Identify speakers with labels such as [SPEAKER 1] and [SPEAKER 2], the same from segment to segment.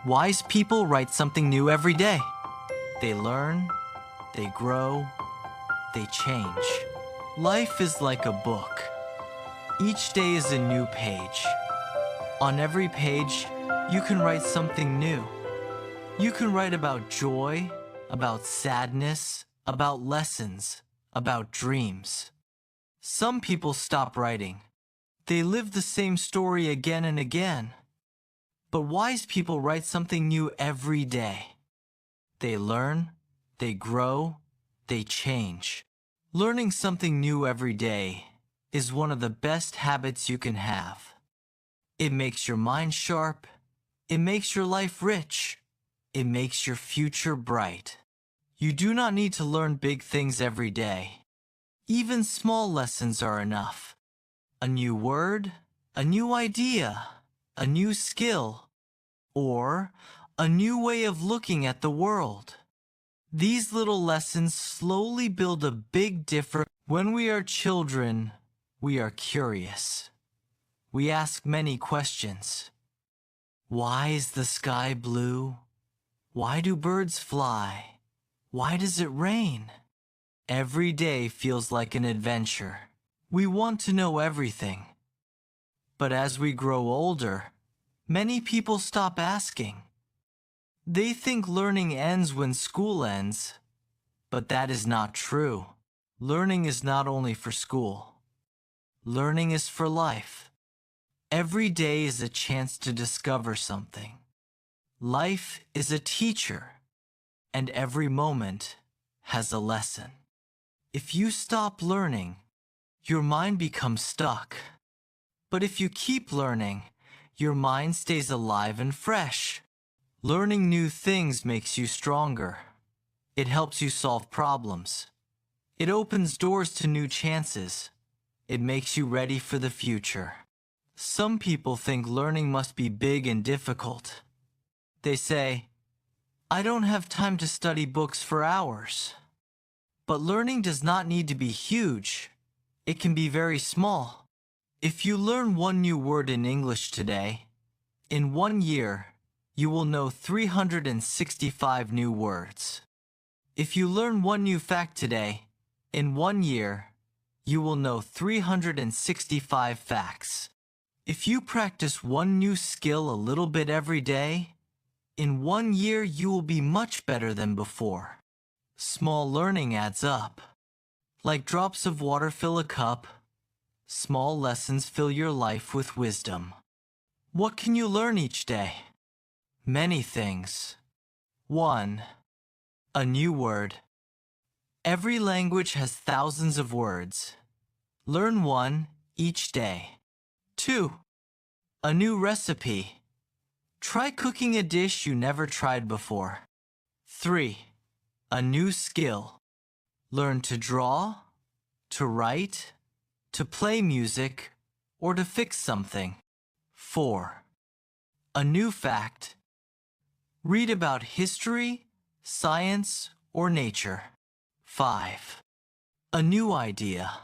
[SPEAKER 1] Wise people write something new every day. They learn, they grow, they change. Life is like a book. Each day is a new page. On every page, you can write something new. You can write about joy, about sadness, about lessons, about dreams. Some people stop writing. They live the same story again and again. But wise people write something new every day. They learn, they grow, they change. Learning something new every day is one of the best habits you can have. It makes your mind sharp. It makes your life rich. It makes your future bright. You do not need to learn big things every day. Even small lessons are enough. A new word, a new idea, a new skill, or a new way of looking at the world. These little lessons slowly build a big difference. When we are children, we are curious. We ask many questions. Why is the sky blue? Why do birds fly? Why does it rain? Every day feels like an adventure. We want to know everything. But as we grow older, many people stop asking. They think learning ends when school ends, but that is not true. Learning is not only for school. Learning is for life. Every day is a chance to discover something. Life is a teacher, and every moment has a lesson. If you stop learning, your mind becomes stuck. But if you keep learning, your mind stays alive and fresh. Learning new things makes you stronger. It helps you solve problems. It opens doors to new chances. It makes you ready for the future. Some people think learning must be big and difficult. They say, I don't have time to study books for hours. But learning does not need to be huge. It can be very small. If you learn one new word in English today, in 1 year, you will know 365 new words. If you learn one new fact today, in 1 year, you will know 365 facts. If you practice one new skill a little bit every day, in 1 year you will be much better than before. Small learning adds up. Like drops of water fill a cup, small lessons fill your life with wisdom. What can you learn each day? Many things. 1. A new word. Every language has thousands of words. Learn one each day. 2. A new recipe. Try cooking a dish you never tried before. 3. A new skill. Learn to draw, to write, to play music, or to fix something. 4. A new fact. Read about history, science, or nature. 5. A new idea.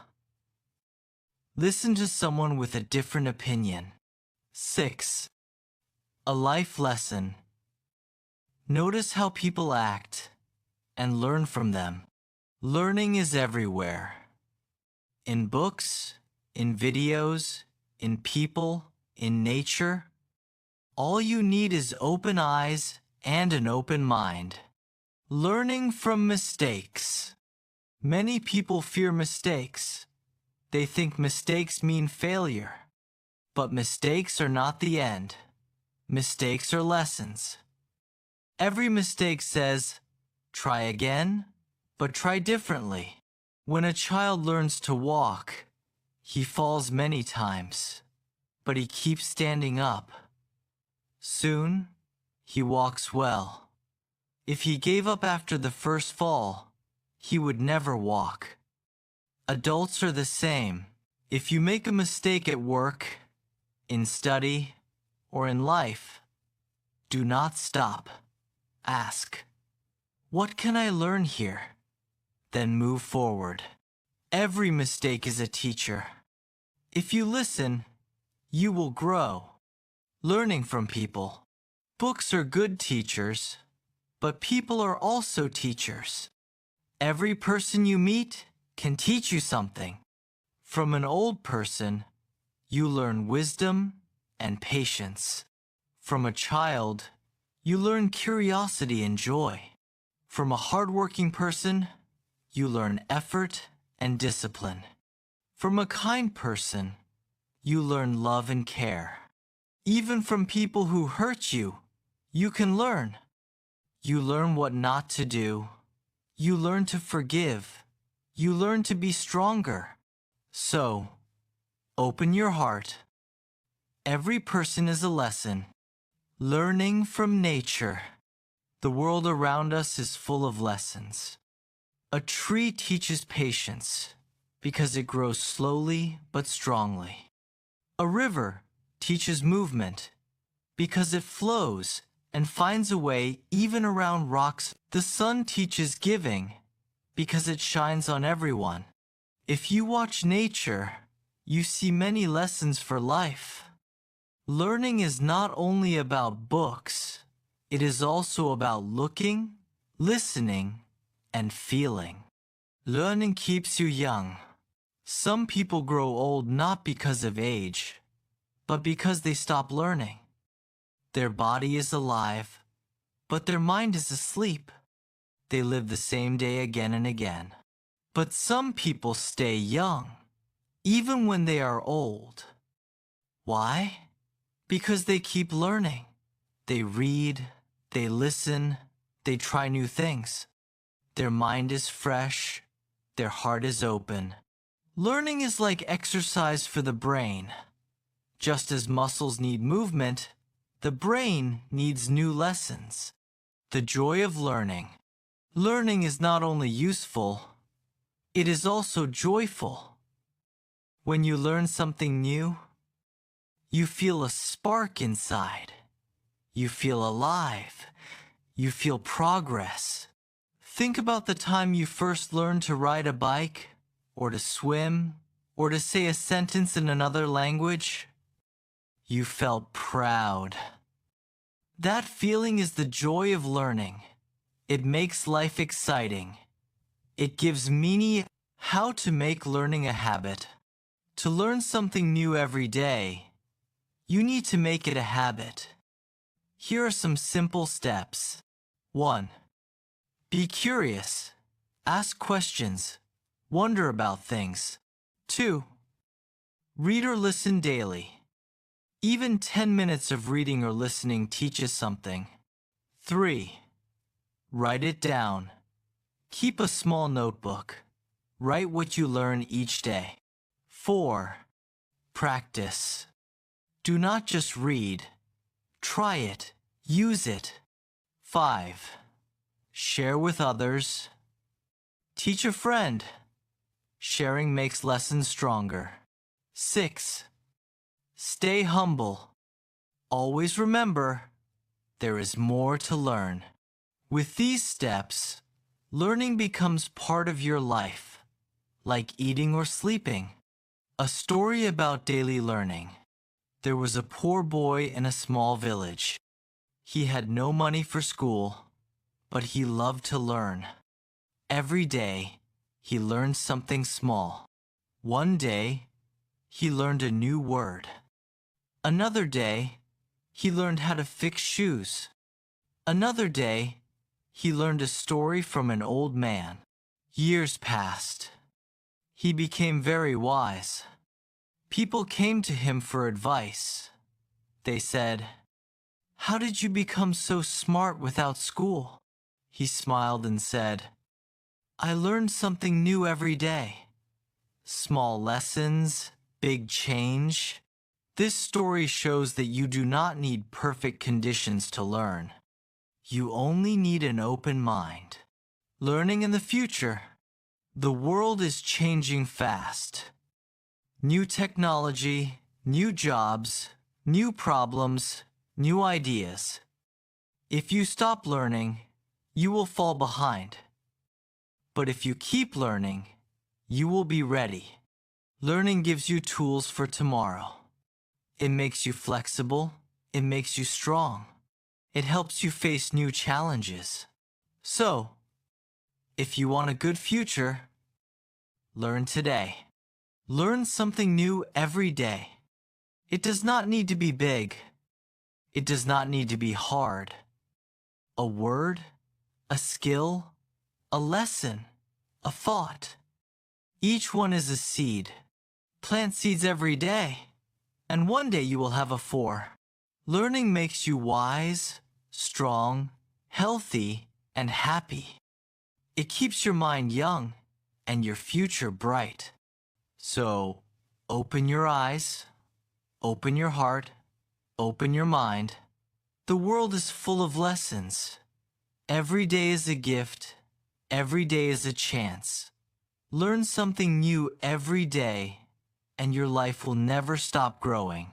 [SPEAKER 1] Listen to someone with a different opinion. 6. A life lesson. Notice how people act and learn from them. Learning is everywhere. In books, in videos, in people, in nature. All you need is open eyes and an open mind. Learning from mistakes. Many people fear mistakes. They think mistakes mean failure. But mistakes are not the end. Mistakes are lessons. Every mistake says, try again, but try differently. When a child learns to walk, he falls many times, but he keeps standing up. Soon, he walks well. If he gave up after the first fall, he would never walk. Adults are the same. If you make a mistake at work, in study, or in life, do not stop. Ask, what can I learn here? Then move forward. Every mistake is a teacher. If you listen, you will grow. Learning from people. Books are good teachers, but people are also teachers. Every person you meet can teach you something. From an old person, you learn wisdom and patience. From a child, you learn curiosity and joy. From a hardworking person, you learn effort and discipline. From a kind person, you learn love and care. Even from people who hurt you, you can learn. You learn what not to do. You learn to forgive. You learn to be stronger. So, open your heart. Every person is a lesson. Learning from nature. The world around us is full of lessons. A tree teaches patience because it grows slowly but strongly. A river teaches movement because it flows and finds a way even around rocks. The sun teaches giving because it shines on everyone. If you watch nature, you see many lessons for life. Learning is not only about books, it is also about looking, listening, and feeling. Learning keeps you young. Some people grow old not because of age, but because they stop learning. Their body is alive, but their mind is asleep. They live the same day again and again. But some people stay young, even when they are old. Why? Because they keep learning. They read, they listen, they try new things. Their mind is fresh, their heart is open. Learning is like exercise for the brain. Just as muscles need movement, the brain needs new lessons. The joy of learning. Learning is not only useful, it is also joyful. When you learn something new, you feel a spark inside. You feel alive. You feel progress. Think about the time you first learned to ride a bike, or to swim, or to say a sentence in another language. You felt proud. That feeling is the joy of learning. It makes life exciting. It gives meaning. How to make learning a habit. To learn something new every day, you need to make it a habit. Here are some simple steps. 1. Be curious. Ask questions. Wonder about things. 2. Read or listen daily. Even 10 minutes of reading or listening teaches something. 3. Write it down. Keep a small notebook. Write what you learn each day. 4. Practice. Do not just read. Try it. Use it. 5. Share with others. Teach a friend. Sharing makes lessons stronger. 6. Stay humble. Always remember, there is more to learn. With these steps, learning becomes part of your life. Like eating or sleeping. A story about daily learning. There was a poor boy in a small village. He had no money for school, but he loved to learn. Every day, he learned something small. One day, he learned a new word. Another day, he learned how to fix shoes. Another day, he learned a story from an old man. Years passed. He became very wise. People came to him for advice. They said, "How did you become so smart without school?" He smiled and said, "I learned something new every day. Small lessons, big change." This story shows that you do not need perfect conditions to learn. You only need an open mind. Learning in the future. The world is changing fast. New technology, new jobs, new problems, new ideas. If you stop learning, you will fall behind. But if you keep learning, you will be ready. Learning gives you tools for tomorrow. It makes you flexible. It makes you strong. It helps you face new challenges. So, if you want a good future, learn today. Learn something new every day. It does not need to be big. It does not need to be hard. A word, a skill, a lesson, a thought. Each one is a seed. Plant seeds every day, and one day you will have a 4. Learning makes you wise, strong, healthy, and happy. It keeps your mind young and your future bright. So, open your eyes, open your heart, open your mind. The world is full of lessons. Every day is a gift. Every day is a chance. Learn something new every day, and your life will never stop growing.